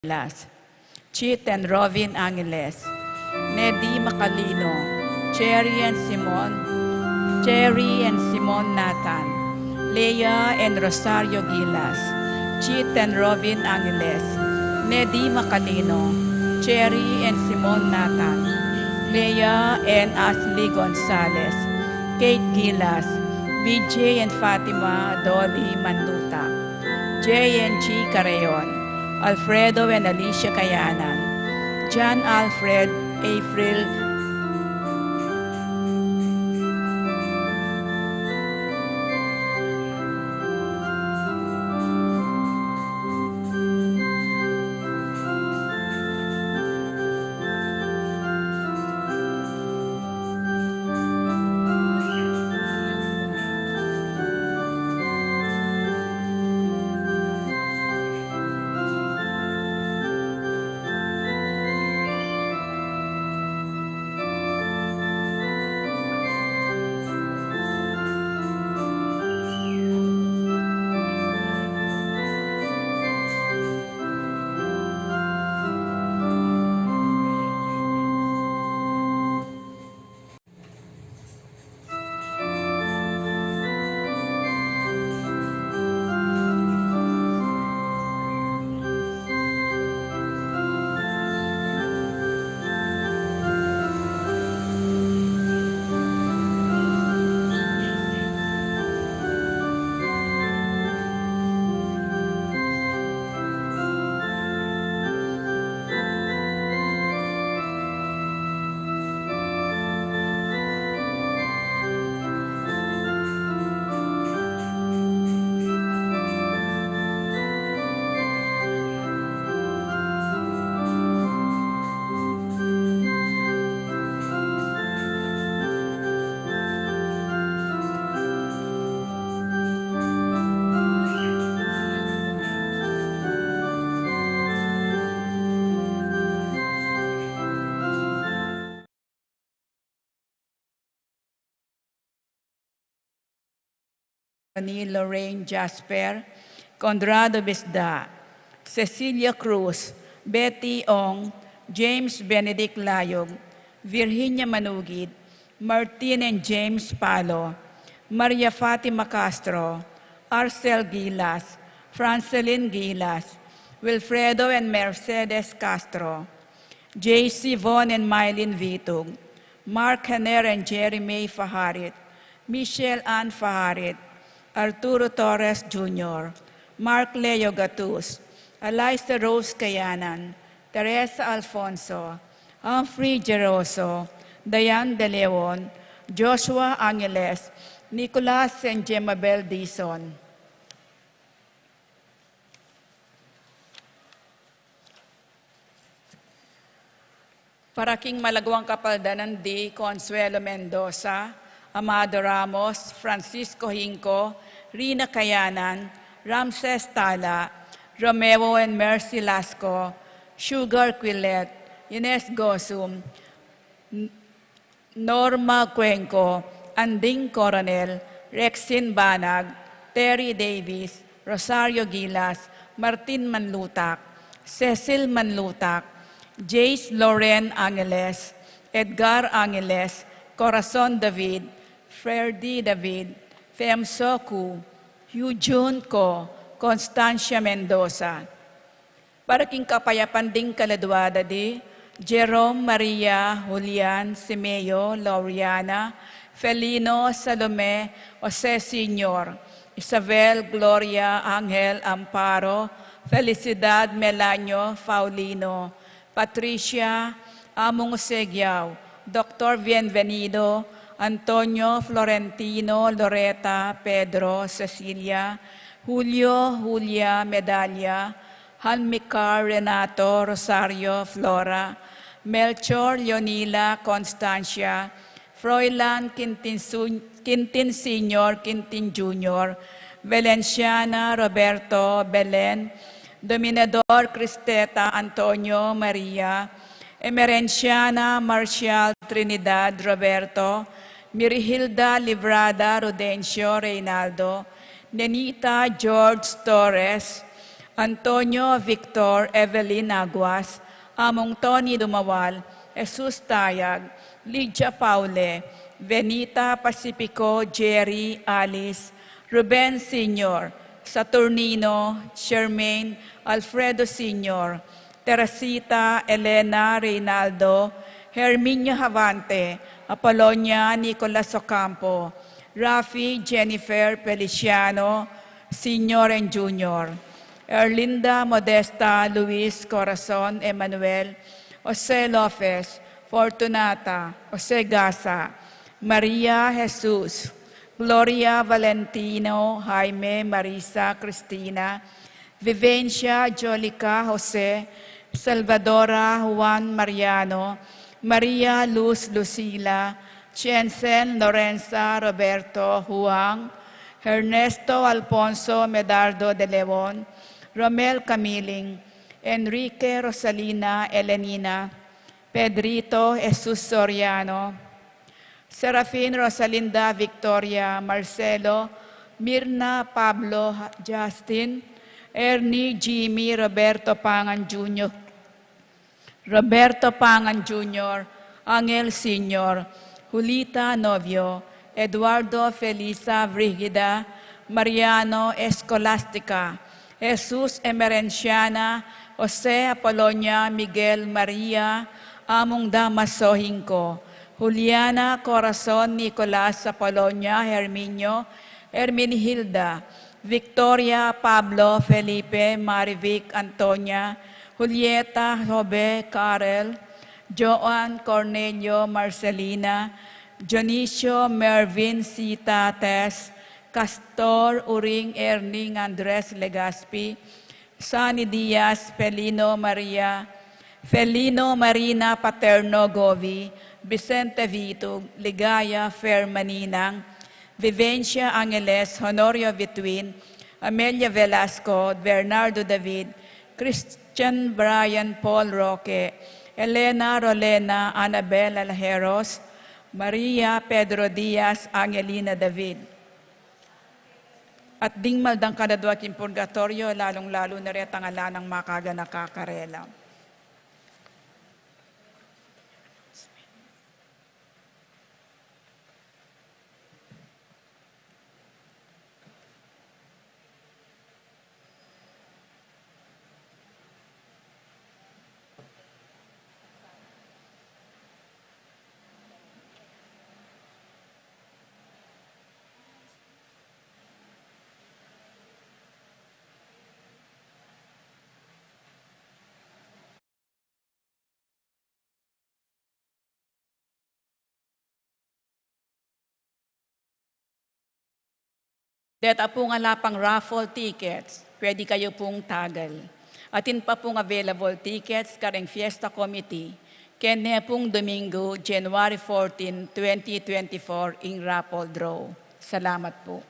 Gilas, Chit and Robin Angeles, Nedy Macalino, Cherry and Simon Nathan, Leah and Rosario Gilas, Chit and Robin Angeles, Nedy Macalino, Cherry and Simon Nathan, Leah and Ashley Gonzalez, Kate Gilas, BJ and Fatima Dolly Manduta, J and G Carreon, Alfredo and Alicia Kayanan, John Alfred, April ni Lorraine Jasper, Conrado Bisda, Cecilia Cruz, Betty Ong, James Benedict Layog, Virginia Manugid, Martin and James Palo, Maria Fatima Castro, Arcel Gilas, Francelyn Gilas, Wilfredo and Mercedes Castro, J.C. Von and Mylene Vitug, Mark Haner and Jerry May Faharit, Michelle Ann Faharit, Arturo Torres Jr., Mark Leo Gatus, Eliza Rose Kayanan, Teresa Alfonso, Humphrey Geroso, Diane De Leon, Joshua Angeles, Nicolas and Jemabel Dison. Paraking Malagwang Kapaldanan D. Consuelo Mendoza, Amado Ramos, Francisco Hinco, Rina Kayanan, Ramses Tala, Romeo and Mercy Lasco, Sugar Quillet, Ines Gosum, Norma Cuenco, Anding Coronel, Rexin Banag, Terry Davis, Rosario Gilas, Martin Manlutak, Cecil Manlutak, Jace Loren Angeles, Edgar Angeles, Corazon David, Ferdy David, Fem Soku, Yujun Ko, Constancia Mendoza. Paraking Kapayapan ding Kaladwada di, Jerome Maria Julian Simeo Lauriana, Felino Salome Jose Sr., Isabel Gloria Angel Amparo, Felicidad Melanio Faulino, Patricia Among Segiao, Dr. Bienvenido, Antonio Florentino, Loreta, Pedro, Cecilia, Julio, Julia, Medalla, Hanmicar, Renato, Rosario, Flora, Melchor, Leonila, Constancia, Froilan, Quintin Sr., Quintin Jr., Valenciana, Roberto, Belen, Dominador, Cristeta, Antonio, Maria, Emerenciana, Marcial, Trinidad, Roberto, Mirihilda, Librada, Rudencio, Reynaldo, Nenita George Torres, Antonio Victor Evelyn Aguas, among Tony Dumawal, Jesus Tayag, Lydia Paule, Venita Pacifico, Jerry, Alice, Ruben Sr., Saturnino, Shermaine, Alfredo Sr., Teresita, Elena, Reynaldo, Herminio Havante, Apolonia, Nicolas Ocampo, Rafi, Jennifer, Feliciano, Sr. and Jr., Erlinda Modesta, Luis Corazon, Emmanuel, Jose Lopez, Fortunata, Jose Gasa, Maria Jesus, Gloria Valentino, Jaime, Marisa, Cristina, Vivencia, Jolica, Jose, Salvadora, Juan Mariano, Maria Luz Lucila, Chiensen, Lorenza, Roberto, Juan, Ernesto Alfonso Medardo de Leon, Romel Camiling, Enrique Rosalina Elenina, Pedrito Jesus Soriano, Serafin Rosalinda Victoria Marcelo, Mirna Pablo Justin, Ernie Jimmy Roberto Pangan Jr., Roberto Pangan Jr., Angel Sr., Julita Novio, Eduardo Felisa Brigida, Mariano Escolastica, Jesus Emerenciana, Jose Apolonia Miguel Maria, Among Damaso Hinco, Juliana Corazon Nicolas Apolonia Herminio, Herminhilda, Victoria Pablo Felipe Marivic Antonia, Julieta Jobe Karel, Joan Cornelio Marcelina, Dionisio Mervin Sita Tess, Castor Uring Erning Andres Legaspi, Sani Diaz Felino Maria, Felino Marina Paterno Govi, Vicente Vitug, Ligaya Fermaninang, Vivencia Angeles, Honorio Vitwin, Amelia Velasco, Bernardo David, Christian Brian Paul Roque, Elena Rolena Annabel Aljeros, Maria Pedro Diaz, Angelina David. At ding maldang kadadwak in purgatorio, lalong-lalo na rin ang ala ng makaga nakakarela. Deta po nga lapang raffle tickets, pwede kayo pong tagal. Atin pa pong available tickets kareng Fiesta Committee, kanya pong Domingo, January 14, 2024, in raffle draw. Salamat po.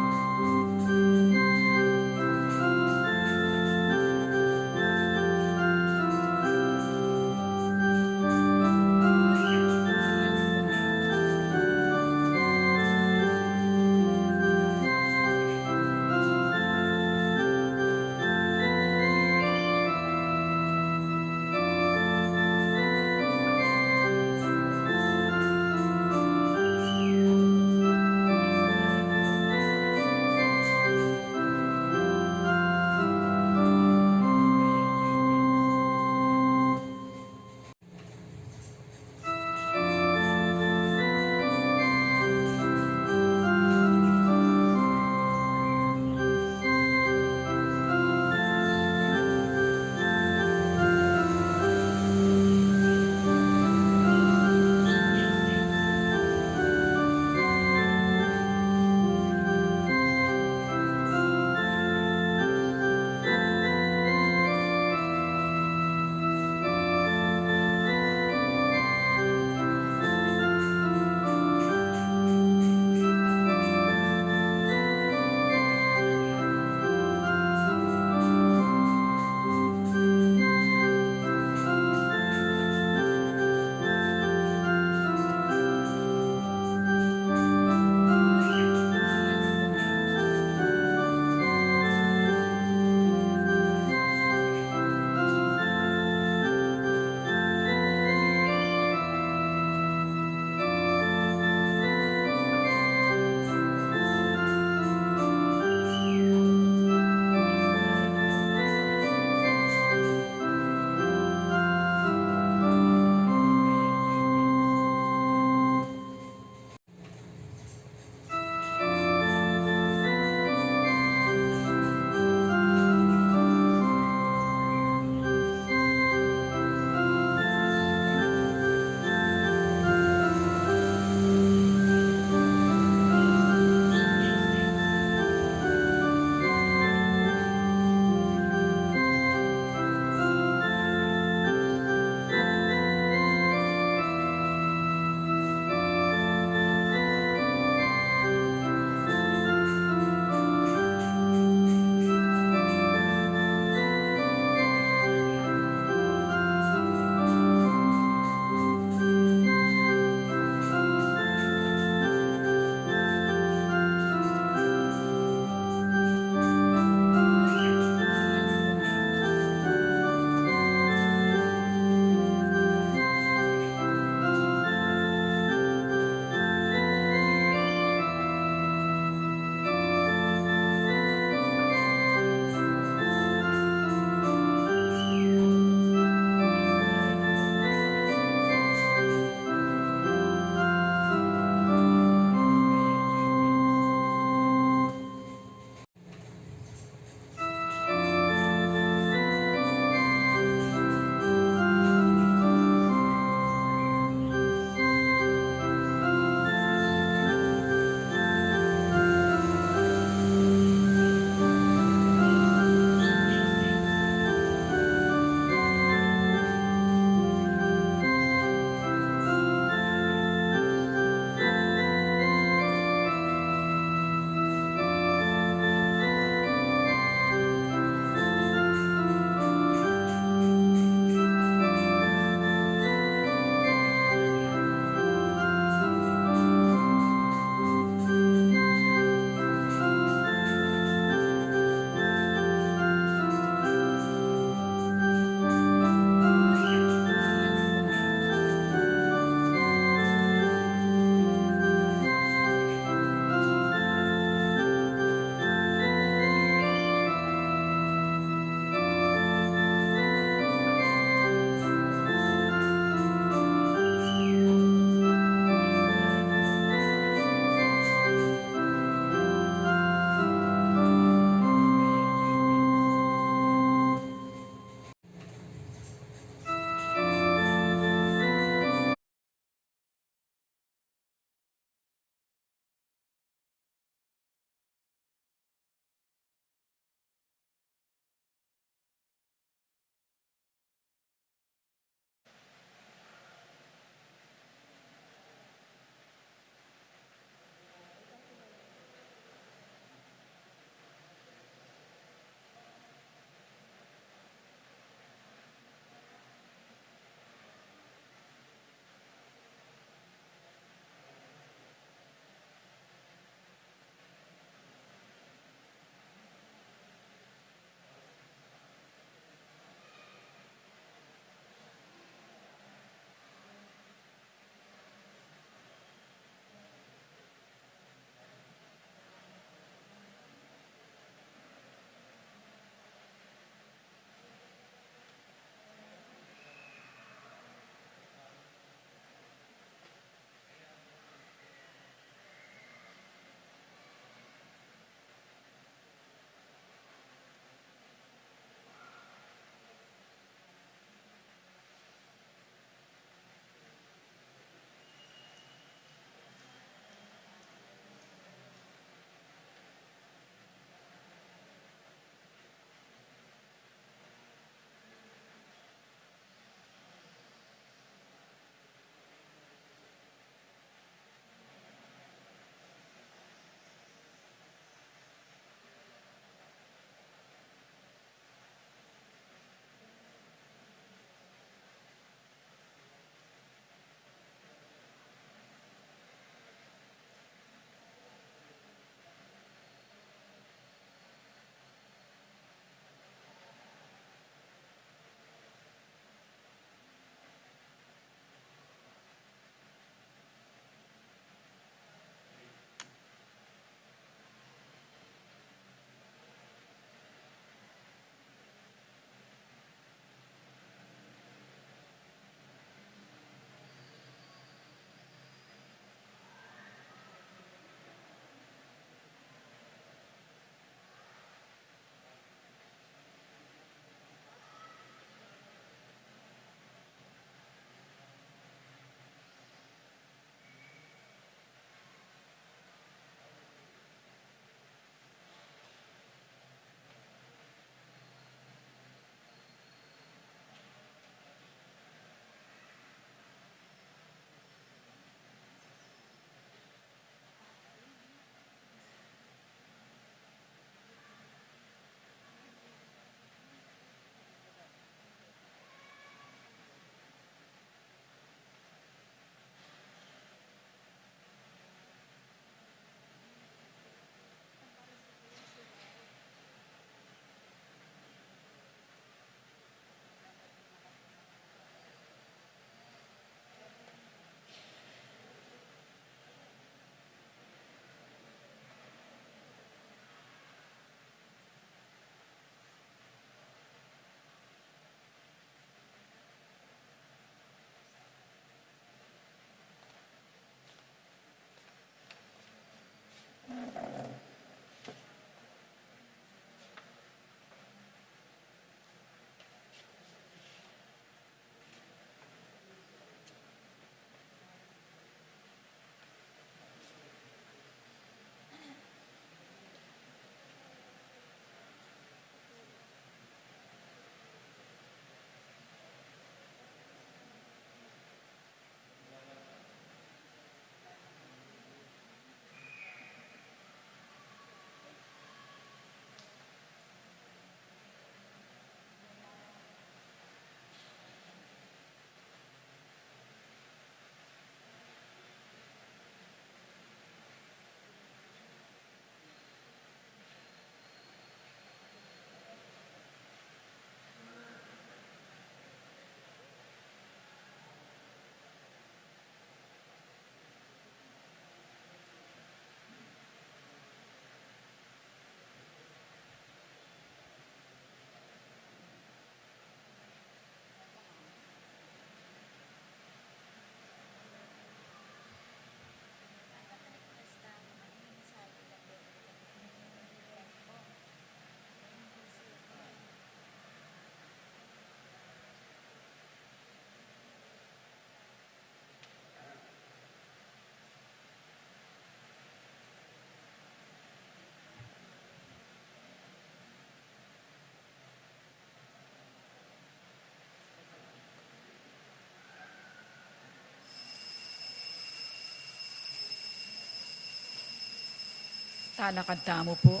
Talakad tamo po.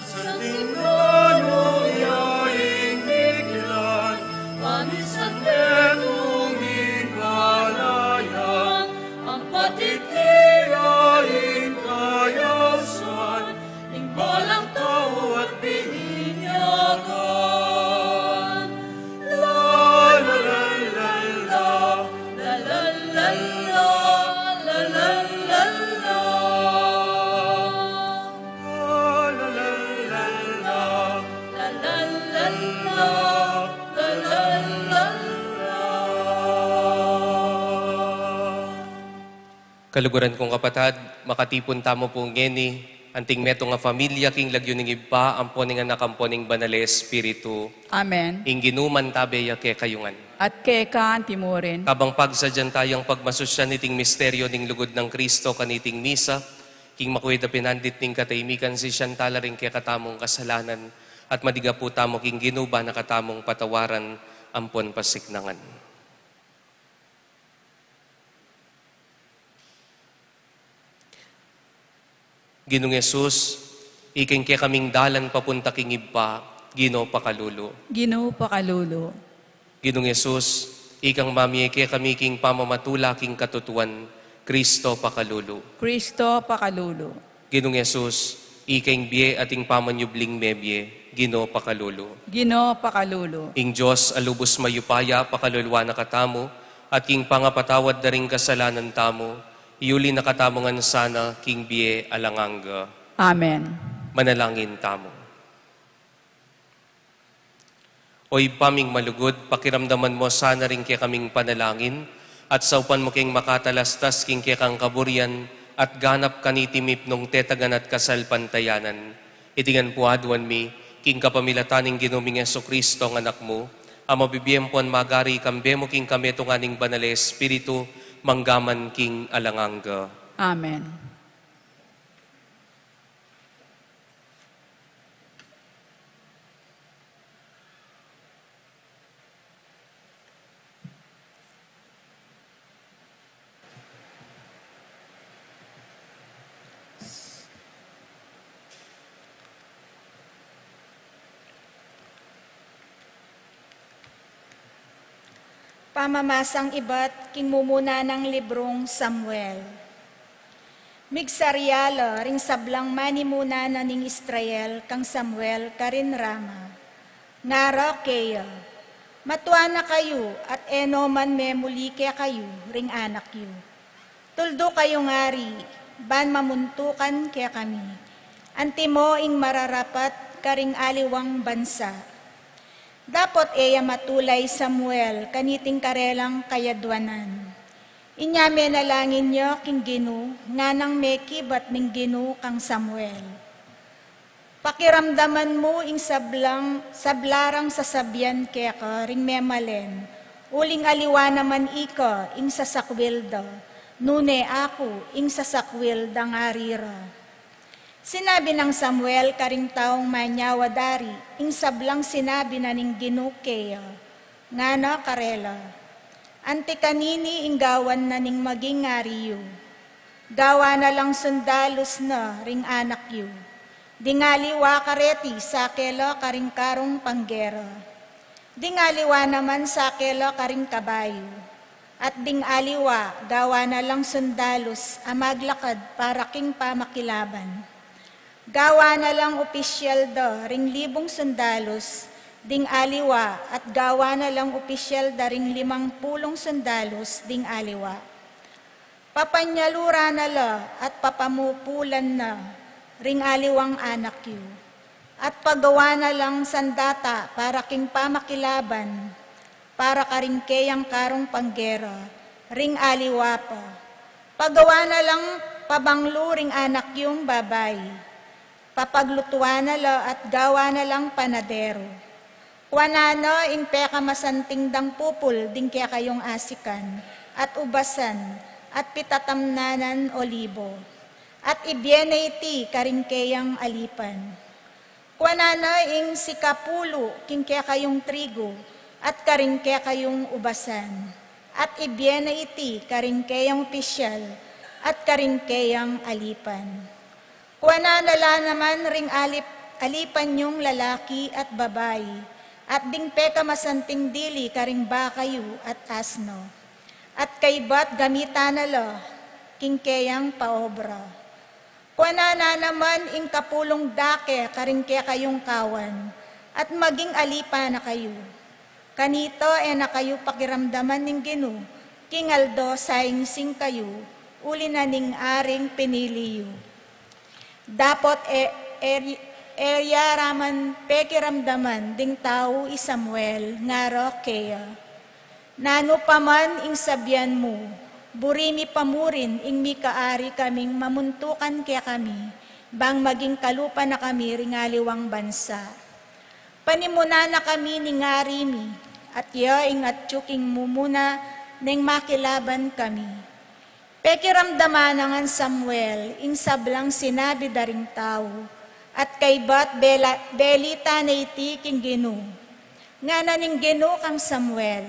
Sa tingalo yaing biglan, panis at metong himalayan, ang patitiyaing kayasan, balang tao at bininyagan. La la la la la, la la la la, la la la la. Kaluguran kong kapatad, makatipon tamo pong ngeni, anting meto nga familia king lagyo ning iba, amponing nga nakamponing banale espiritu, Amen. ing ginuman tabeya ke kayungan. At kekaan timurin. Kabang pagsadyan tayong pagmasusyan niting misteryo ning lugod ng Kristo kaniting misa, king makuwida pinandit ning katahimikan si siyantala ring ke katamong kasalanan, at madiga po tamo king ginuba na katamong patawaran, ampon pasiknangan. Ginong Yesus, iking kaya kaming dalan papunta king iba, Gino pakalulo. Ginoo pakalulo. Ginong Yesus, ikang mamiye kaya kami king pamamatula king katutuan, Kristo pakalulo. Kristo pakalulo. Ginong Yesus, iking biye ating pamanyubling mebye, Gino pakalulo. Ginoo pakalulo. Ing Diyos alubos mayupaya pakalulwa na katamo, at king pangapatawad na ring kasalanan tamo, iuli na katamongan sana king biye alanganga. Amen. Manalangin tamo. Oy paming malugod, pakiramdaman mo sana rin kaya kaming panalangin, at saupan mo king makatalastas king kaya kang kaburian, at ganap kanitimip nung tetagan at kasal pantayanan. Itingan po adwan mi, king kapamilataning ginuming Yeso Kristo ang anak mo, ang mabibiyempuan magari kambe mo king kami tunganing banale espiritu, manggaman king alanganga. Amen. Pamamasang iba't kinmumuna ng librong Samuel. Migsaryala ring sablang manimuna na ning Israel kang Samuel karin rama. Ngara keya, matuwa na kayo at eno man memuli kaya kayo ring anak yu. Tuldo kayo ngari, ban mamuntukan kaya kami. Antimo ing mararapat karing aliwang bansa. Dapot eya matulay Samuel, kaniting karelang kayadwanan. Inyame nalangin nyo king Ginu, nga nang meki bat ning Ginu kang Samuel. Pakiramdaman mo ing sablarang sasabyan keka ring memalen, uling aliwa naman ika ing sasakwilda, nune ako ing sasakwilda nga rira. Sinabi ng Samuel karing taong manyawadari, ing sablang sinabi na ning Ginukeya, nga na karela. Ante kanini ing gawan na ning maging ngariyo. Gawa na lang sundalos na ring anak yu. Dingaliwa kareti sa kelo karing karong panggera. Dingaliwa naman sa kelo karing kabayo. At dingaliwa gawa na lang sundalos amaglakad para king pamakilaban. Gawa na lang opisyal da ring 1,000 sundalos, ding aliwa at gawa na lang opisyal da ring 50 sundalos, ding aliwa. Papanyalura na la at papamupulan na ring aliwang anak yu. At paggawa na lang sandata para king pamakilaban, para karing keyang karong panggera, ring aliwa pa. Paggawa na lang pabanglo ring anak yung babae. Papaglutuan na la at gawa na lang panadero. Kuanano ing peka masanting dang pupul ding kaya kayong asikan at ubasan at pitatamnanan olibo. At ibyene iti karing kayang alipan. Kuanano ing sikapulo king kaya kayong trigo at karing kaya kayong ubasan. At ibyene iti karing kayang pisyal at karing kayang alipan. Kuananala naman ring alipan yung lalaki at babae, at ding peka masanting dili karing bakayu at asno. At kaybat gamitan nala, king kayang paobra. Kuanana naman ing kapulong dake karing kaya kayong kawan, at maging alipa na kayo. Kanito na kayo pakiramdaman ning Ginu, king aldo saing sing kayo, uli na ning aring piniliyo. Dapot raman pekiramdaman ding tao i Samuel ngaro kaya. Nano paman ing sabyan mo, burimi pamurin ing mikaari kaming mamuntukan kaya kami, bang maging kalupa na kami ringaliwang bansa. Panimuna na kami ni ngarimi, at yaing at tsuking mumuna ning makilaban kami. Pekiramdaman ng Samuel, ing sablang sinabi daring tao, at kaybat belita na iti king Ginu. Nga na ning Ginu kang Samuel,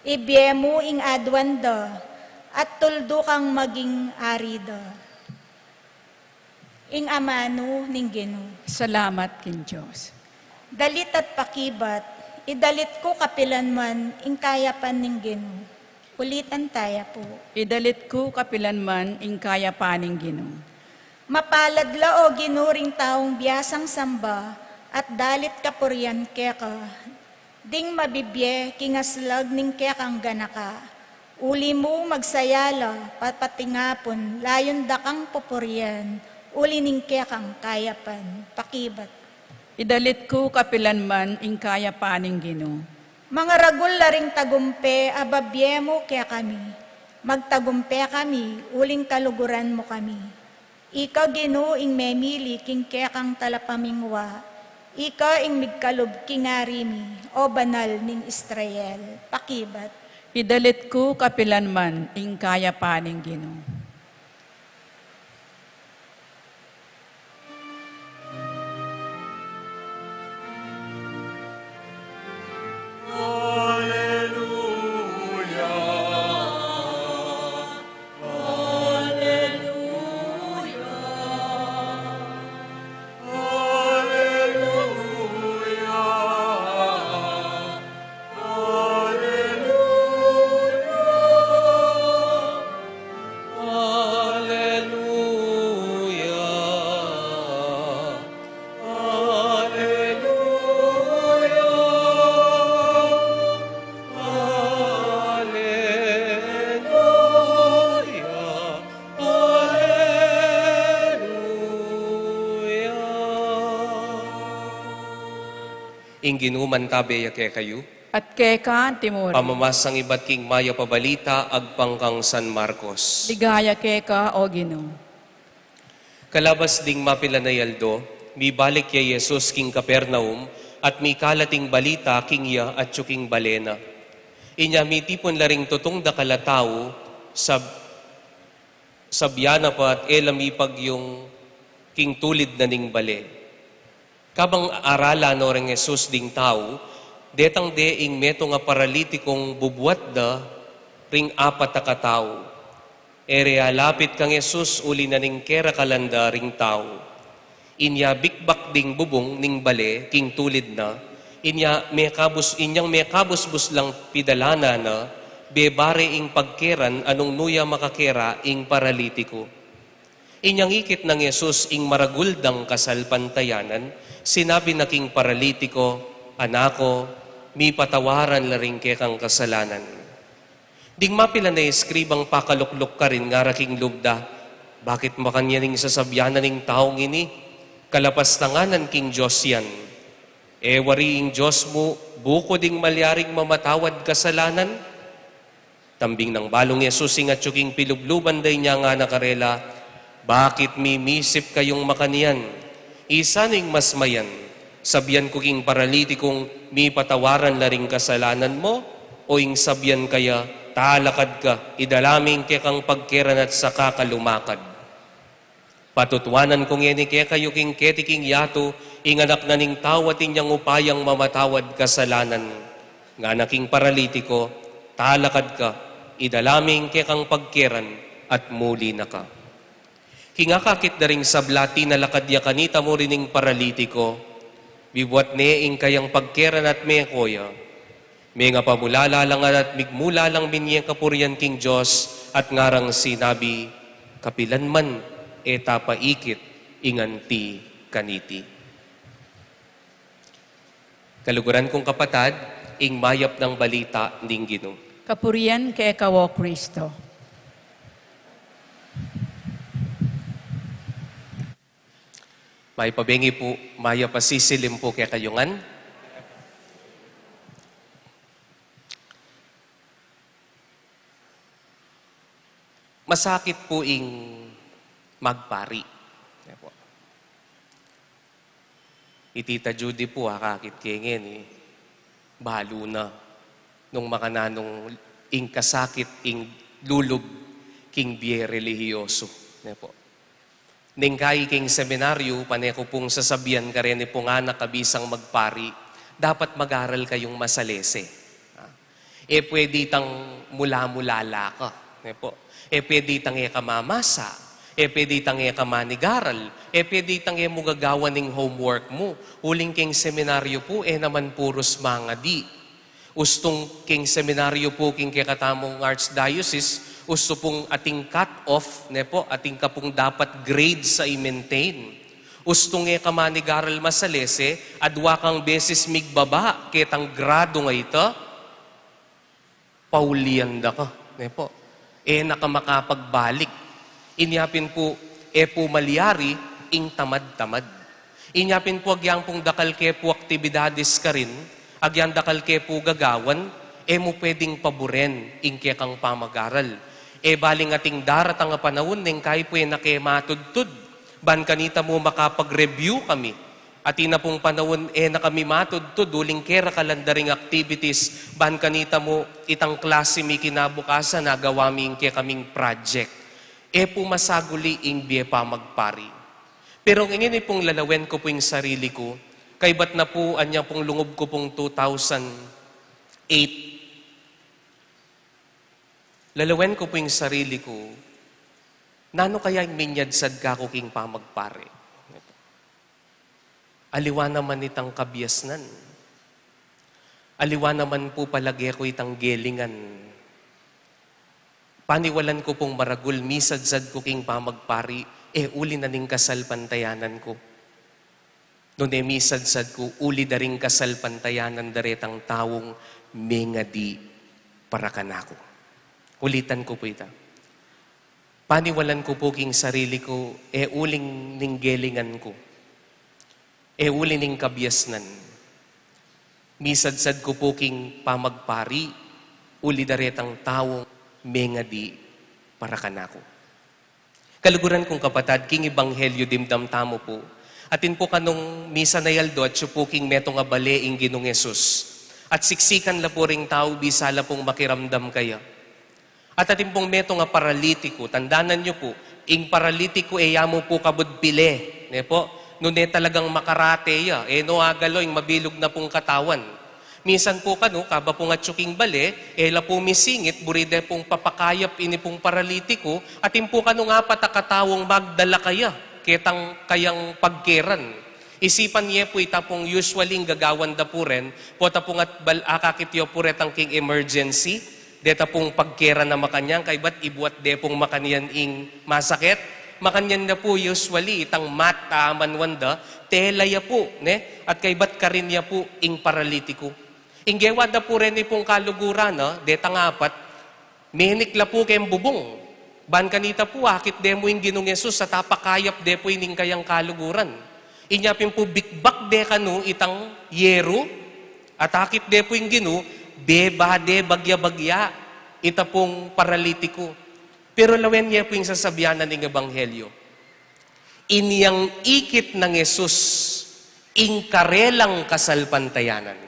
ibyemo ing adwanda, at tuldo kang maging arida. Ing amano ning Ginu. Salamat kin Diyos. Dalit at pakibat, idalit ko kapilan man, ing kayapan ning Ginu. Ulitan tayo po. Idalit ko kapilanman ing kaya paning Ginu. Mapalad la o ginuring taong biyasang samba at dalit kapuryan keka. Ding mabibye kingaslag ning kekang ganaka. Uli mo magsayala papatingapon layon dakang pupuryan. Uli ning kekang kayapan. Pakibat. Idalit ko kapilanman ing kaya paning Ginu. Mga ragul laring tagumpe, ababye mo kaya kami. Magtagumpe kami, uling kaluguran mo kami. Ika Ginu ing memili king kekang talapamingwa. Ika ing migkalub kingarimi, o banal ning Israel. Pakibat. Idalit ko kapilanman ing kaya paning Ginu. Ingginuman tabeya ke kayo. At keka timur. Pamamasang iba't king maya pabalita, agpangkang San Marcos. Ligaya keka o Ginoo. Kalabas ding mapilanayaldo, mi balik ya Jesus king Kapernaum, at mi kalating balita king ya at king balena. Inya mi tipon laring tutong da kalataw, sabyana pa at elami pag yung king tulid na ning bale. Kabang arala no ring Jesus ding tao, detang deing meto nga paralitikong bubuat da ring apat na katao. Ere lapit kang Jesus uli na ning kera kalanda ring tao. Inya bikbak ding bubong ning bale king tulid na. Inyang mekabus-bus lang pidalana na bebare ing pagkeran anong nuya makakera ing paralitiko. Inyang ikit ng Jesus ing maraguldang kasalpantayanan, sinabi na king paralitiko, anako, mi patawaran laring kekang kasalanan. Ding mapila na eskribang pakaluklok ka rin nga raking lubda, bakit makanyaning sasabyanan ning taong ini? Kalapastanganan king Diyos yan. E wariing Diyos mo, buko ding malyaring mamatawad kasalanan? Tambing ng balong Yesus ing at tsuking pilubluban day niya nga nakarela, bakit mimisip kayong makaniyan? Isaning masmayan, sabyan ko king paralitikong mi patawaran laring kasalanan mo, o ing sabyan kaya, talakad ka, idalaming kekang pagkeran at saka kalumakad. Patutwanan kong yeni kayo king ketiking yato, inganak na ning tawatin niyang upayang mamatawad kasalanan. Nga naking paralitiko, talakad ka, idalaming kekang pagkeran at muli na ka. Kingakakit na ring sablati na lakadya kanita mo rining paralitiko, bibuat neing kayang pagkeran at mekoya. May nga pamulalalangan at migmulalang minyang kapurian king Diyos at ngarang sinabi, kapilan man etapaikit inganti kaniti. Kaluguran kong kapatad, ing mayap ng balita ning Ginoo. Kapurian keka o Kristo. May pabengi po, maya pasisilim po kaya kayungan. Masakit po ing magpari. Yan po. Itita Judy po, kakit kengin eh. Balo na. Nung makananong ing kasakit, ing lulub, king biye relihiyoso. Yan po. Ning kay king seminaryo, paneko pong sasabihan ka rin po nga nakabisang magpari, dapat mag-aral kayong masalese. Pwede tang mula-mulala ka. Po. Pwede tang kamamasa. Pwede tang kamanigaral. Pwede tang mugagawa ning homework mo. Huling king seminaryo po, naman puros mga di. Ustong king seminaryo po, king kakatamong archdiocese, usto pong ating cut-off, ating kapong dapat grade sa i-maintain. Ustong kamanigaral masalese, adwa kang beses migbaba, ketang grado nga ito, paulianda ka. Nakamakapag-balik. Inyapin po, pumalyari, ing tamad-tamad. Inyapin po, agyang pong dakal ke po aktibidades ka rin, agyang dakal ke po gagawan, mo pwedeng paboren, ing kekang pamag-aral. Baling ating daratang nga panahon, ning kay po nakematudtud. Ban kanita mo makapag-review kami. At ina pong panahon, na kami matudtud, uling kera kalandaring activities. Ban kanita mo, itang klase mi kinabukasan, nagawa mi ing kaming project. Pumasaguli ing biye pa magpari. Pero ngayon pong lalawen ko po yung sarili ko, kay ba't na po anya pong lungob ko pong 2008, lalawen ko po yung sarili ko, nano kaya yung minyadsad ka ko king pamagpare? Aliwa naman itang kabyasnan. Aliwa naman po palagi ko itang gelingan. Paniwalan ko pong maragul, misadsad ko king pamagpari, uli na ning kasalpantayanan ko. Noon misadsad ko, uli da ring kasalpantayanan daretang tawong mengadi para kanako. Ulitan ko po ito. Paniwalan ko po king sarili ko, uling ning gelingan ko. Uling ning kabyasnan. Misadsad ko po king pamagpari, uli daretang tawong mengadi para kanako. Kaluguran kong kapatad, king Ebanghelyo dimdam tamo po. Atin po kanong misa na yaldo at siya po king meto nga bale ing Ginong Yesus. At siksikan la po ring tao, bisala pong makiramdam kaya. At atin pong meto nga paralitiko, tandanan nyo po, ing paralitiko yamo po kabudpile. Ne po, nune talagang makarate ya, no agalo, ing mabilog na pong katawan. Minsan po kaba po nga tsuking bale, la po misingit, buride pong papakayap ini pong paralitiko, at po nga patakatawong magdala kaya, ketang kayang pagkeran. Isipan niya po itapong usually gagawan da po rin, po tapong at akakityo po retang king emergency, deta pong pagkera na makanyang, kay ba't ibuat de pong makanyan ing masakit, makanyan na po usually itang mat manwanda, telaya po, ne? At kay ba't karin niya po ing paralitiko. Inggewa da po rin pong kaluguran, deta nga apat, menikla po kayong bubong. Ban kanita po, akit de mo yung Ginong Yesus sa tapakayap de po ining kayang kaluguran. Inyapin po bikbak de kanu itang yero, at akit de po yung Gino, beba de bagya-bagya, ita pong paralitiko. Pero lawen niya po yung sasabihanan ng Ebanghelyo. Inyang ikit ng Yesus, ingkarelang kasalpantayanan.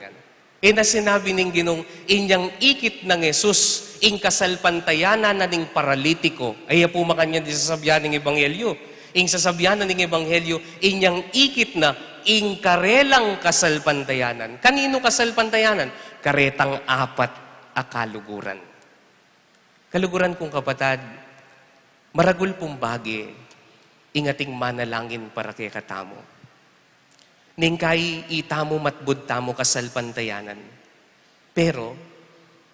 Na sinabi ng Ginong, inyang ikit ng Yesus, ing kasalpantayanan na ning paralitiko. Ay po makanya di sasabihan ng Ebanghelyo. Ing sasabihan na ng Ebanghelyo, inyang ikit na ing karelang kasalpantayanan. Kanino kasalpantayanan? Karetang apat akaluguran. Kaluguran kong kapatad, maragul pong bagi, ingating manalangin para kay katamo. Ning kay itamo matbud tamo kasalpantayanan. Pero,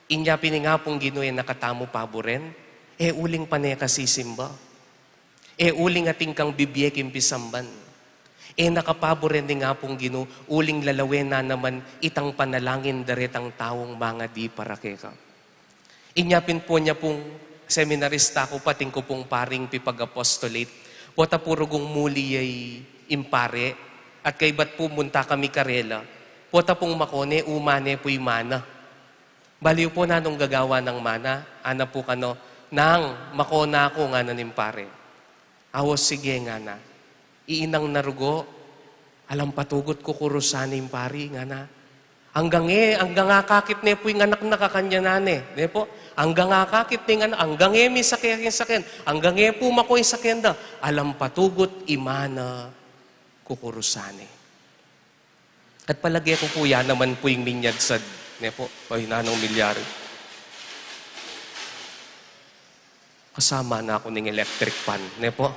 inya piningapong Ginoy nakatamo paboren, uling panay kasisimba. Uling ating kang bibiyekim pisamban. Nakapaboren din nga pong Gino, uling lalawen na naman itang panalangin daretang tawong mga di para keka. Inyapin po niya pong seminarista ko, pating ko pong paring pipag-apostolate, pota purugong muli ay impare, at kay ba't pumunta kami karela, pota pong makone, umane po'y mana. Baliw po na nung gagawa ng mana, ana po kano, nang makona ako nga nanimpare. Awas sige nga na. Iinang narugo, alam patugot ko kurusanin pari nga na. Hanggang nga kakit ne po yung anak na kakanya nane. Ne po? Hanggang nga kakit ne anak, hanggang mi sakyan, hanggang po makoy sakyan da. Alam patugot imana kukurusane. At palagi ko po yan naman po yung minyadsad. Ne po? Ay, nanong milyari. Kasama na ako ng electric pan. Ne po?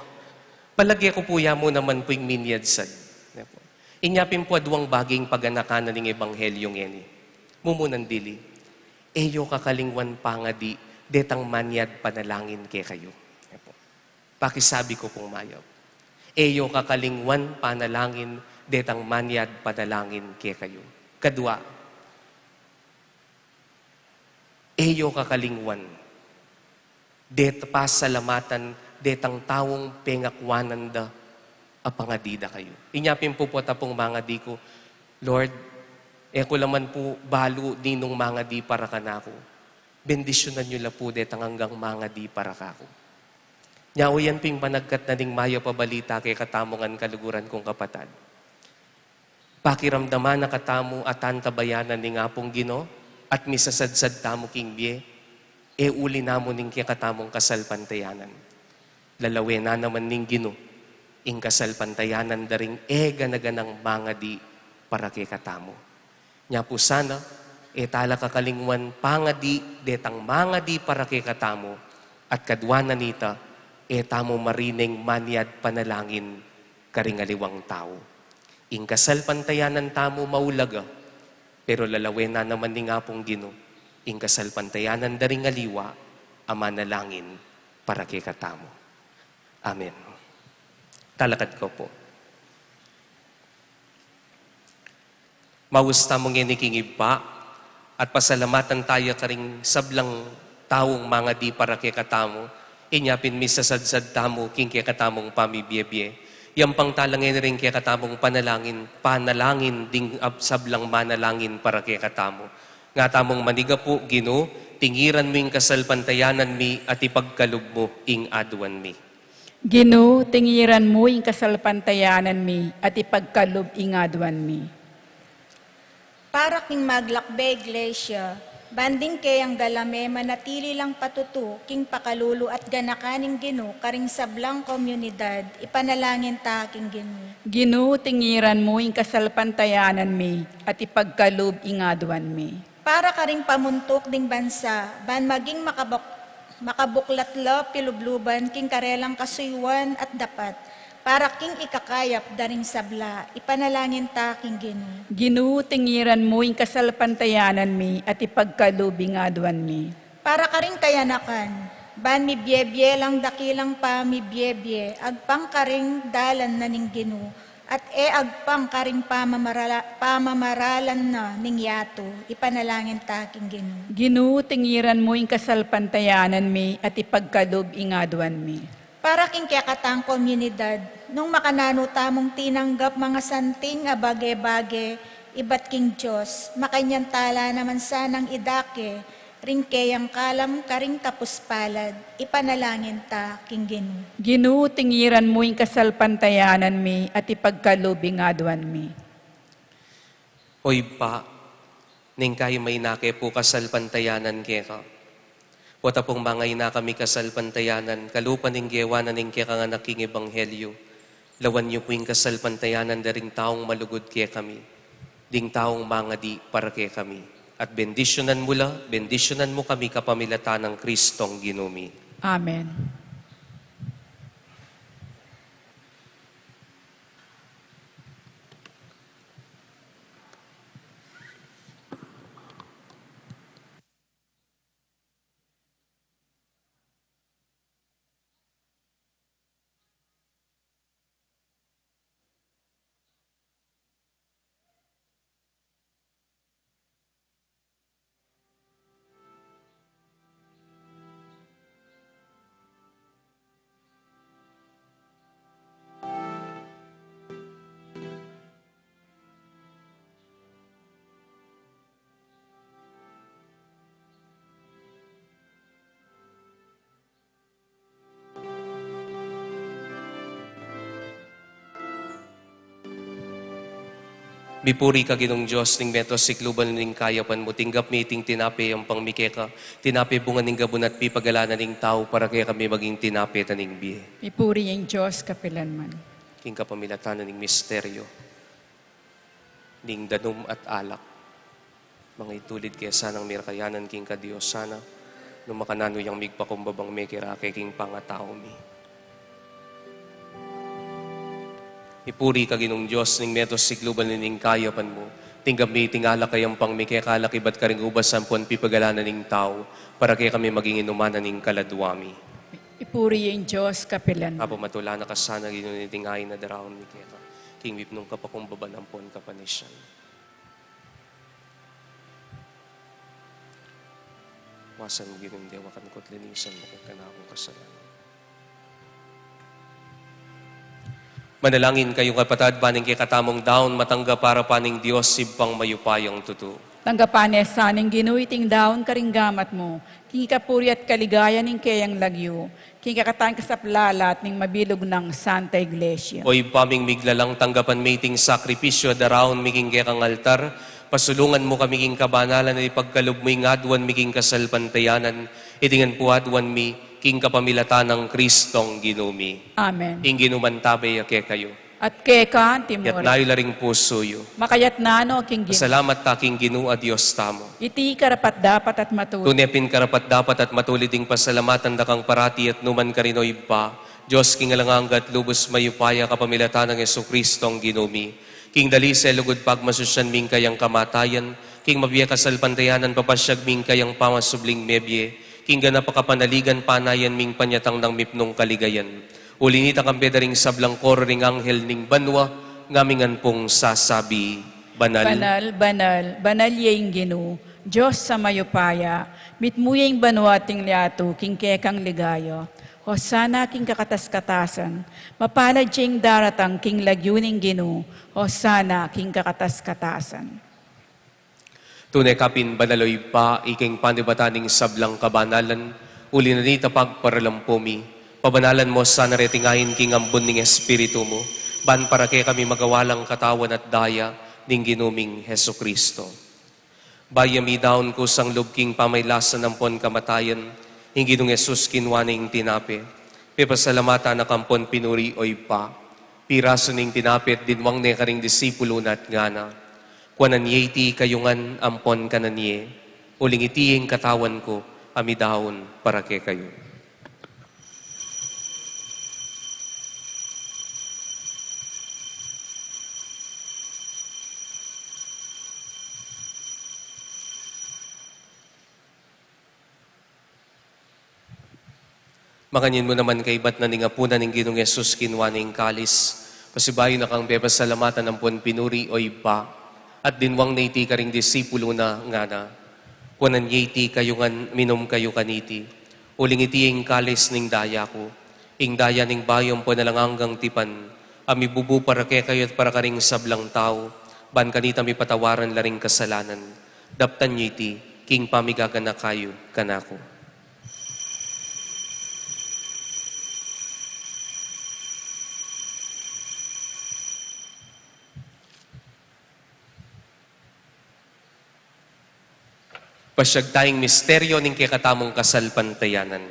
Palagi ko po mo naman po yung minyadsad. Ne po? Inyapin po adwang baging paganakanan ng Ebanghelyong eni. Mumunan dili. Eyo kakalingwan pangadi, detang manyad panalangin ke kayo. Ne po? Pakisabi ko pong mayaw. Eyo kakalingwan panalangin, detang manyad panalangin ke kayo. Kadwa, eyo kakalingwan, det pasalamatan, detang tawong pengakwanan da, apangadida kayo. Inyapin po po tapong mga di ko, Lord, ko laman po balo ninong mga di para kanako. Bendisyonan nyo la po detang hanggang mga di para kako. Nyaw yan ping panagkat na ning mayo pabalita kay katamongan kaluguran kong kapatad. Pakiramdaman na katamo at antabayanan ni nga pong Gino at misasadsad tamo king biye, uli namo ning kaya katamong kasalpantayanan. Lalawin na naman ning Gino, ing kasalpantayanan daring ganaganang mga di para kay katamo. Nya po sana, tala kakalingwan pangadi detang mga di para kay katamo at kadwana nita, tamo marining manyad panalangin karingaliwang tao. Ing kasalpantayanan tamo maulaga, pero lalawin na naman ni nga pong Gino, ing kasalpantayanan daring aliwa, ama nalangin para kay katamo. Amen. Talakad ko po. Mawusta mong inikingib pa at pasalamatan tayo karing sablang taong mga di para kay katamo. Inyapin mi sasadsad tamo king kay katamong pamibiyebye. Yang pang talangin rin kaya katamong panalangin ding sablang manalangin para kaya katamo. Nga tamong maniga po, Ginoo, tingiran mo yung kasalpantayanan mi at ipagkalub mo ing aduan mi. Ginoo, tingiran mo yung kasalpantayanan mi at ipagkalob ingaduan mi. Para king maglakbe iglesia, banding kayang galame manatili lang patutu, king pakalulu at ganakaning Ginoo, karing sablang komunidad, ipanalangin ta king Ginoo. Ginoo, tingiran mo yung kasalpantayanan mi at ipagkalob ingaduan mi. Para karing pamuntok ding bansa, ban maging makabuklatlo pilubluban, king karelang kasuywan at dapat, para king ikakayap daring sabla, ipanalangin ta king Ginoo. Ginoo, tingiran mo yung kasalpantayanan mi at ipagkalob ingaduan mi. Para karing kayanakan, ban mi biyebye lang dakilang pa mi biyebye, agpang karing dalan na ning Ginoo, at agpang karing pamamaralan na ning yato, ipanalangin ta king Ginoo. Ginoo, tingiran mo yung kasalpantayanan mi at ipagkalob ingaduan mi. Para king kayakatang komunidad, nung makanano tamong tinanggap mga santing abage-bage, ibat king Diyos, makanyan tala naman sanang idake, ring kayang kalam karing tapos palad, ipanalangin ta king Ginoo. Ginoo, tingiran mo yung kasalpantayanan mi at ipagkalob ingaduan mi. Hoy pa, ning kayo may nake po kasalpantayanan keka. Wata pong mangay na kami kasalpantayanan, kalupan ning gewanan ning keka nga naking ebanghelyo. Lawan niyo po yung kasalpantayanan daring taong malugod kaya kami, ding taong mangadi para kaya kami. At bendisyonan mo kami kapamilatan ng Kristong Ginumi. Amen. Mipuri ka ginong Diyos, ning metos sikluban ning kayapan mo, tinggap meeting tinape ang pangmikeka, tinape bunga ning gabon at pipagalanan ning tao para kaya kami maging tinape taning biye. Ipuri yung Diyos kapilanman. King kapamilatan ning misteryo, ning danum at alak. Mga itulid kaya sanang mirakayanan king ka Diyos sana, nung makanano yung migpakumbabang mekirake king pangatao mi. Ipuri ka ginong Diyos, ning metos sikluban ning kayapan mo. Tinggap mi tingala kayang pang mikekala kibat ka ring ubas sampon pipagalanan ning tao para kaya kami maging inumanan ning kaladwami. Ipuri yung Diyos kapilanman. Apo matula na kasana ginuniting ay na darawon mikeka. King wipnong kapakumbaba nampon kapanisyan. Wasan mo ginong dewa kan kotlinisan mo kung kanakong kasalanan. Manalangin kayo kapatad, baning kay katamong daon, matangga para paning Diyos, sibpang mayupayang tuto. Tanggapan saning ginuiting daon karinggamat mo, king kapuri at kaligaya ning kayang lagyo, king kakatang kasaplalat ning mabilog ng Santa Iglesia. Oy paming miglalang tanggapan meeting sakripisyo, daraon miging kang altar, pasulungan mo kami king kabanalan na ipagkalub mo ing adwan miging kasalpantayanan, itingan po adwan mi, king kapamilatan ng Kristong Ginumi. Amen. Ing ginumantabay ake kayo. At keka, Yat Timor, nayo laring pusoyo. makayat nano king gino. Salamat ta king Ginoo Dios tamo. Iti karapat dapat at matuloy. Tunepin karapat dapat at matulid ding pasalamatan da kang parati at numan karinoy pa. Diyos king alanganggat lubos mayupaya kapamilatan ng Yesu Kristong Ginumi. King dalise lugod pagmasusyan ming kayang kamatayan. King mabiya kasalpantayanan papasyag ming kayang pamasubling mebye. King ganapakapanaligan panayan ming panyatang ng mipnong kaligayan. Ulinita kang bedaring sablang ring anghel ning banwa, ngamingan pong sasabi, banal. Banal, banal, banal yung gino, Diyos sa mayupaya, mitmuyeng banwating liato, king kekang ligayo. Hosana king kakatas-katasan. Mapalad siyang daratang king lagyuning Ginoo. Hosana king kakatas-katasan. Tunay kapin banaloy pa, iking panibataning sablang kabanalan, uli na nita pagparalampumi, pabanalan mo sana retingahin king ambon ning Espiritu mo, ban para kay kami magawalang katawan at daya, ning ginuming Heso Kristo. Bayami daon ko sang lubking pamaylasan ng pon kamatayan, hingi nung Jesus kinwaning tinape, pepasalamata na kampon pinuri oy pa, piraso ning tinapit dinwang ne karing disipulo nat ngana, kwananyeti kayungan ampon kananye, uling itiyeng katawan ko, amidahon para kay kayo. Makanyin mo naman kay ba't na ningapunan ng Ginong Yesus kinwaning kalis, pasibayo na kang bepasalamatan ng pon pinuri o iba, at dinwang na iti karing disipulo na nga na, kunan yeti kayungan minom kayo kaniti, uling iti yung kalis ning daya ko, ing daya ning bayom po nalang hanggang tipan, ami bubu para kay kayo at para karing sablang tao, ban kanita mi patawaran laring kasalanan, daptan nyo iti, king pamigagan na kayo kanako. Pasyag tayong misteryo ning kikatamong kasal pantayanan.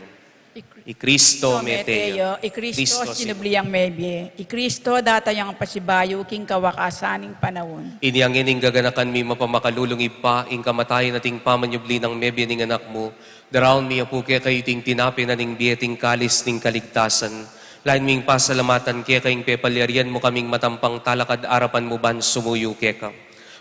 I Kristo meteo, I Kristo sinubliang mebye, I Kristo datayang pasibayo king kawakasaning panahon. Iniyang ining gaganakan mi mapamakalulungi pa, ing kamatayan nating pamanyubli ng mebye ning anak mo, daraon mi apuke kayo ting tinapi na ning bieting kalis ning kaligtasan, lain ming pasalamatan kaya kayong pepalyarian mo kaming matampang talakad arapan mo ban sumuyo keka.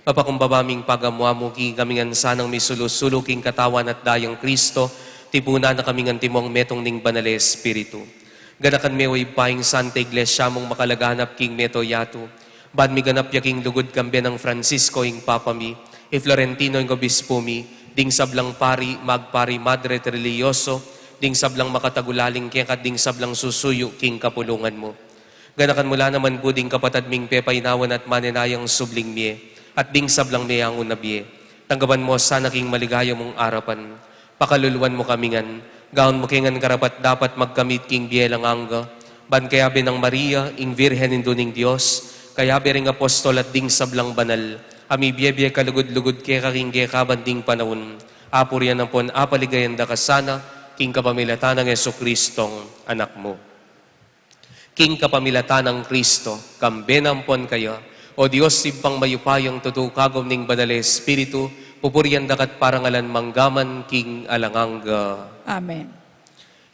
Papakumbabaming pagamwa mo ki kaming sanang misulusulo king katawan at dayang Kristo, tipuna na kaming timong metong ning banale Espiritu. Ganakan me way paing Santa Iglesia mong makalaganap king meto yato, ban mi ganap yaking lugod kambe ng Francisco ing Papa mi, e Florentino ing Obispo mi, ding sablang pari, magpari madre religyoso, ding sablang makatagulaling kekat ding sablang susuyo king kapulungan mo. Ganakan mula naman po ding kapatad ming pepaynawan at maninayang subling miye, at ding sablang miyang unabye. Tanggaban mo sana king maligaya mong arapan. Pakaluluan mo kamingan. Gaon mo kingan karapat dapat magkamit king bielang angga. Ban kayabe ng Maria, ing Virhen induning Diyos. Kayabe ring apostol at ding sablang banal. Ami biebie kalugod-lugod ke kaking kabanding panahon. Apuryan ang pon apaligayan da kasana, king kapamilatan ng Yeso Kristong anak mo. King kapamilatan ng Kristo, kambenampon kaya, o Diyos sibang mayupayong tutukagom ning banale Espiritu, pupurian dakat parangalan manggaman king alangangga. Amen.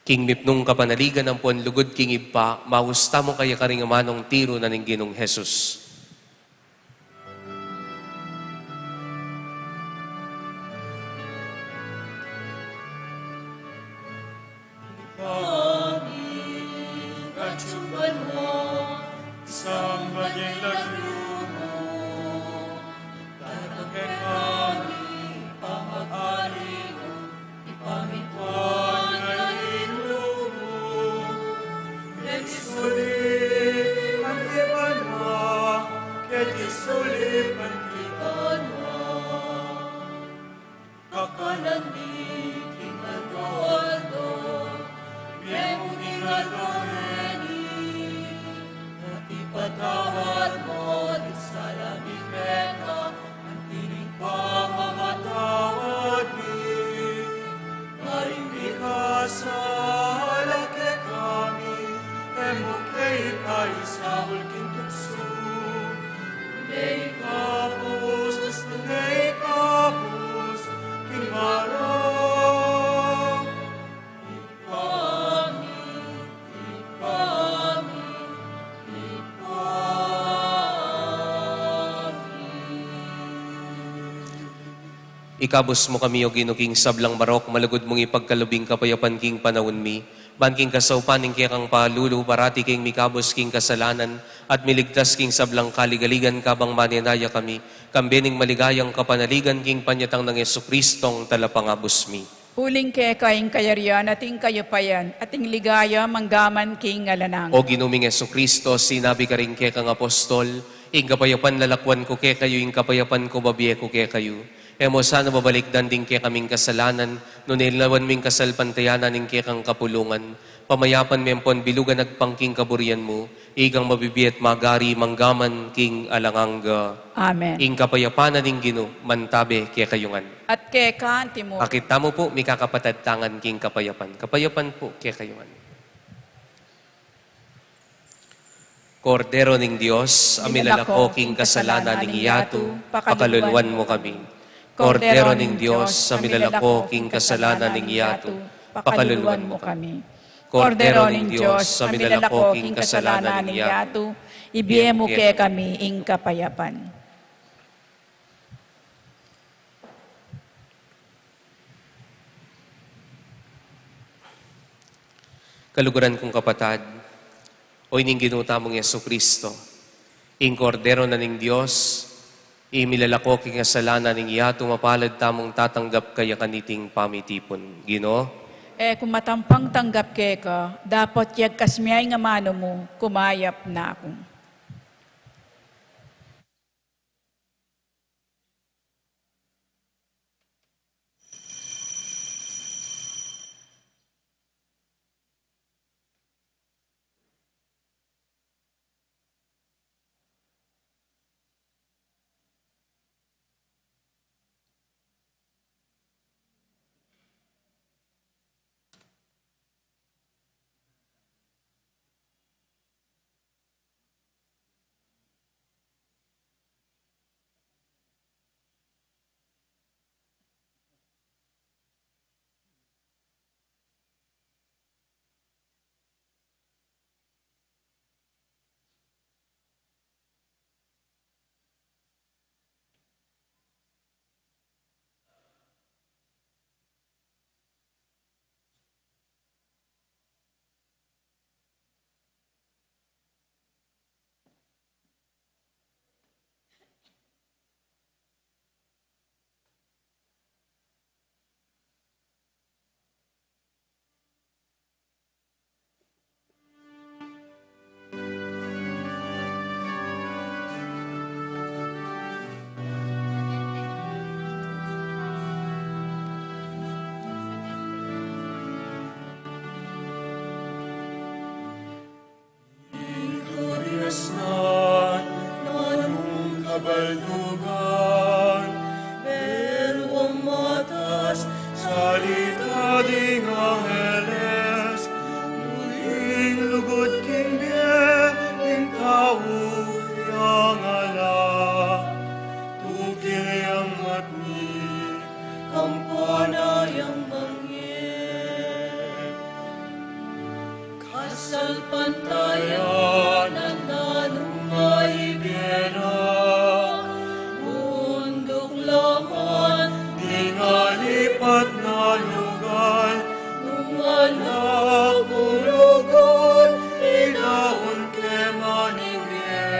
King mipnung kapanaligan ng pon lugod king ipa, mahusta mo kaya karing amanong tiro na ning Ginong Jesus. Ikabos mo kami o ginuking sablang marok, malagod mong ipagkalubing kapayapan king panahon mi, ban king kasaupan ning kang palulu, parati king mikabos king kasalanan, at miligtas king sablang kaligaligan kabang maninaya kami, kambening maligayang kapanaligan king panyatang ng Yesu Kristong talapangabos mi. Huling ke kaing kayarian, ating kayapayan, ating ligaya, manggaman king alanang. O ginuming Kristo, sinabi ka rin ke kang apostol, ing kapayapan lalakwan ko ke kayo, ing kapayapan ko babiye ko ke kayo. Emo sana babalikdan din ke kaming kasalanan, no nilawan ming kasalpantayanan ing ke kang kapulungan. Pamayapan mempon bilugan nagpangking kaburian mo, igang mabibiyat magari manggaman king alanganga. Amen. Ing kapayapanan ing Gino, mantabe ke kayungan. At ke kaantimo, Pakita mo po, mi kakapatad tangan king kapayapan. Kapayapan po ke kayungan. Kordero ning Dios, amilalaco king kasalanan ning iyatu, pakaluluan mo kami. Kordero ning Dios, amilalaco king kasalanan ning iyatu, pakaluluan mo kami. Kordero ning Diyos, sa milalako king kasalanan ning iyatu, ibiye mo ke kami ing kapayapan. Kaluguran kong kapatad, o ining ginutamong Yesu Kristo, ing kordero na ning Diyos, imilalako king kasalanan ning iyatu, mapalad tamong tatanggap kaya kaniting pamitipon. Ginoo, Kung matampang tanggap ke ka, dapat yag kasmiyay nga mano mo, kumayap na ako. kabaldugan, pero ang matas, salita ding angeles, muling lugod kindi, ing tao yang ala, tukil yang matni, kampana yang mangit, kasalpantayan ang nanumay biyera, bundok laman, tingalipat na lugar, nung anak ulugon, ilaon ke maningye,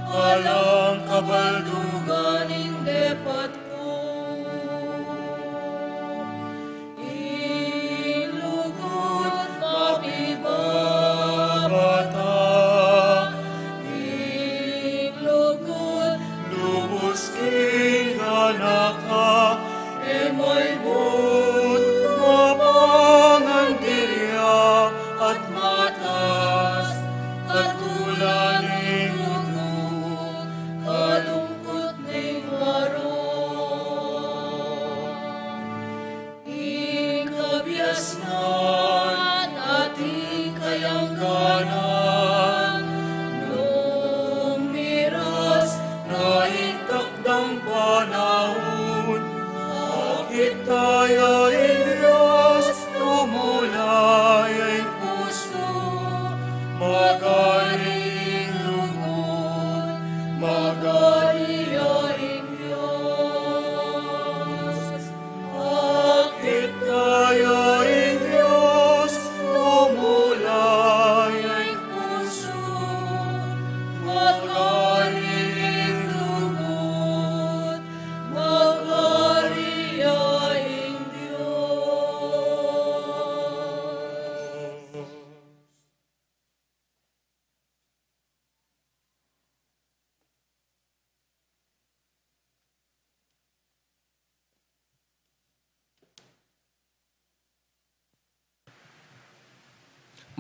alang kabaldugan ing depat ko. Ilugod mapibabata, ilugod lubos king kanaka, emoy but mapangan diriya at matas, katulan ning lugod, kalungkot ning maron. Ikabiasnan ating kayangganan, lumiras na itakdang panahon, bakit tayo Diyos tumulay ang puso, magaling lugod, magaliyaing Diyos. Bakit tayo Diyos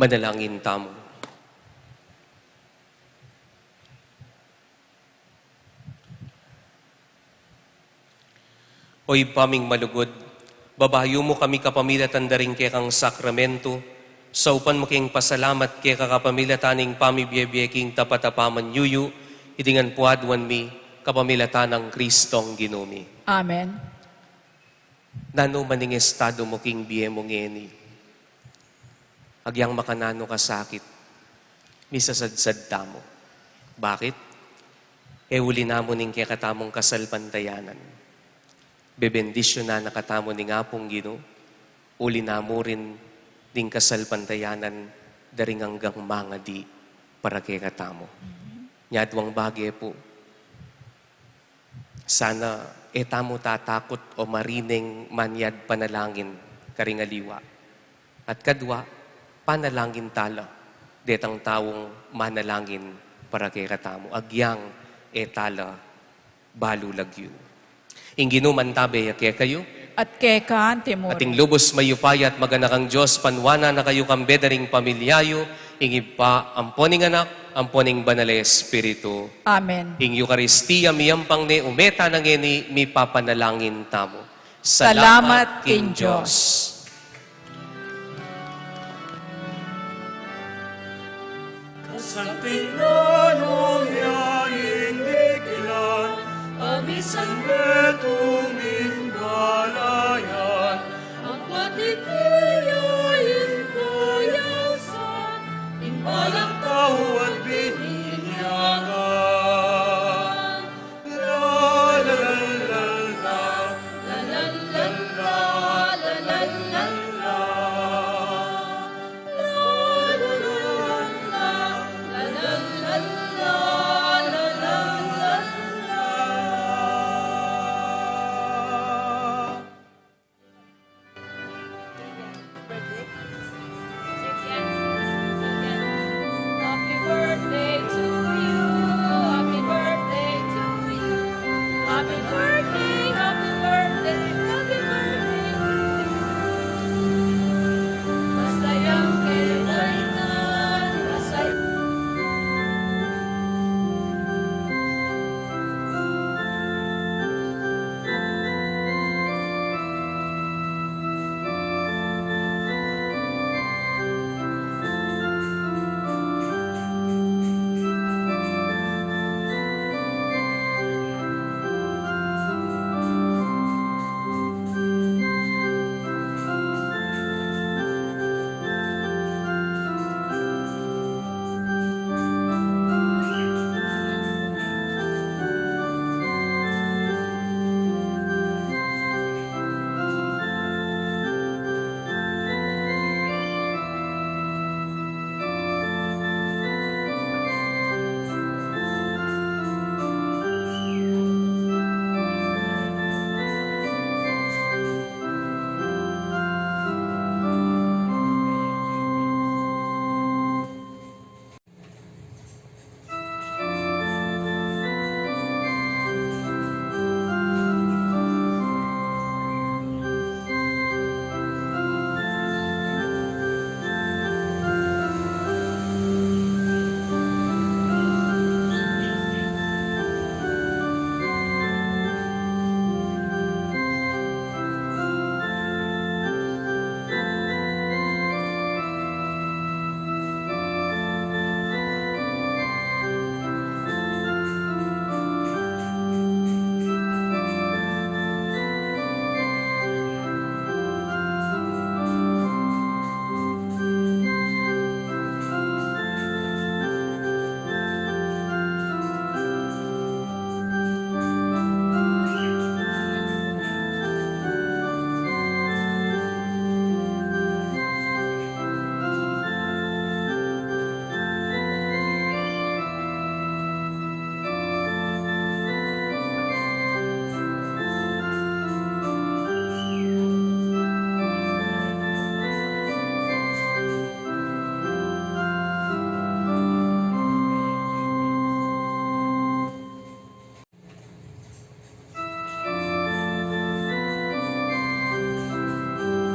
Manalangin tamo. Oy paming malugod, babayo mo kami kapamilatan daring kay kang sakramento, sa upan mo king pasalamat kay kakapamilataning pamibiyebyeking tapatapaman yuyu, idingan puadwan mi, kapamilatan ng Kristong ginumi. Amen. Nano maning estado mo king biye mo ngeni. Agyang makanano ka sakit, misasadsad tamo. Bakit? Uli namo ning kaya katamong kasalpantayanan. Bebendisyon na nakatamo ni ngapong Gino, uli namo rin ding kasalpantayanan daring hanggang mga di para kay katamo. Nyadwang bagay po. Sana etamo tatakot o marining manyad panalangin karingaliwa. At kadwa, panalangin tala, detang taong manalangin para kay katamo. Agyang etala balulagyo. Inginuman tabe kaya kayo, At kay kaan timuro. ating lubos mayupay at maganakang Diyos, panwana na kayo kambedaring pamilyayo, ingib pa amponing anak, amponing banale Espiritu. Amen. Ing Eucharistia miyampang ne umeta ng eni mi papanalangin tamo. Salamat king Diyos. Kasanting nanong yaing dikilan, Amisan betong imbalayan, ang patipin